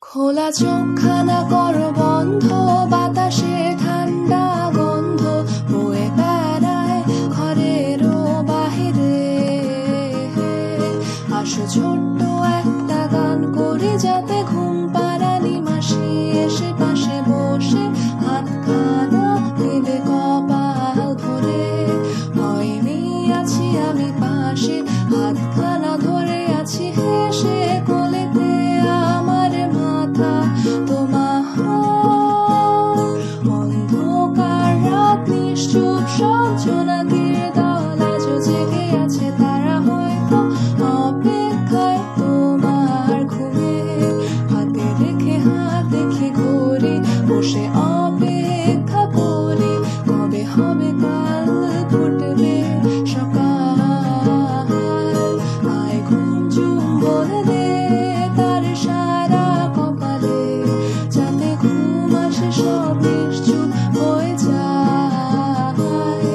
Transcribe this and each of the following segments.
খোলা চোখখানা করো বন্ধ, বাতাসে ঠান্ডা গন্ধ বয়ে বেড়ায় ঘরেরও বাহিরে। আসো ছোট্ট একটা গান করি, যাতে ঘুম পাড়ানি মাসি এসে পাশে বসে হাতখানা দিলে কপাল ধরে। হয়নি আছি আমি পাশে, হাতখানা ধরে আছি হেসে কোলেতে আমার মাথা তোমার। অন্ধকার রাত নিশ্চুপ সব জোনাকির দল আজও জেগে আছে, তারা হয়তো অপেক্ষায় তোমার ঘুমে। হাতে রেখে হাত দেখি ঘড়ি, বসে অপেক্ষা করি কবে হবে কাল ফুটবে সকাল। আয় ঘুম ঝুম বলে দে তার সারা কপালে, যাতে ঘুম আসে সব নিশ্চুপ হয়ে যায়।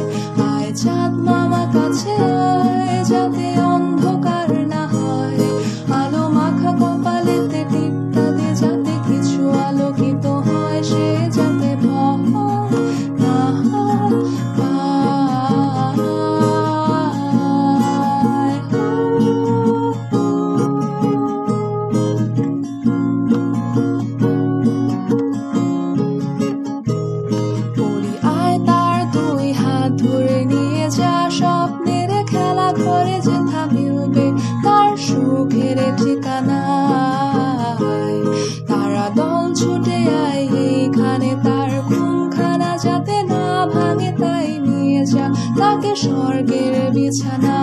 আয় চাঁদ মামা কাছে আয়, যাতে অন্ধকার না হয়। আলো মাখা কপালেতে টিপটা দে, যাতে কিছু আলোকিত হয়, সে যাতে ভয় না পায়। বলি আয় তার দুই হাত ধরে নিয়ে যা, স্বপ্নের খেলা ঘরে যেথা মিলবে তার সুখের ঠিকানায়। তারা দল ছুটে আয় এইখানে, তার ঘুমখানা যাতে না ভাঙে তাই নিয়ে যা তাকে স্বর্গের বিছানা।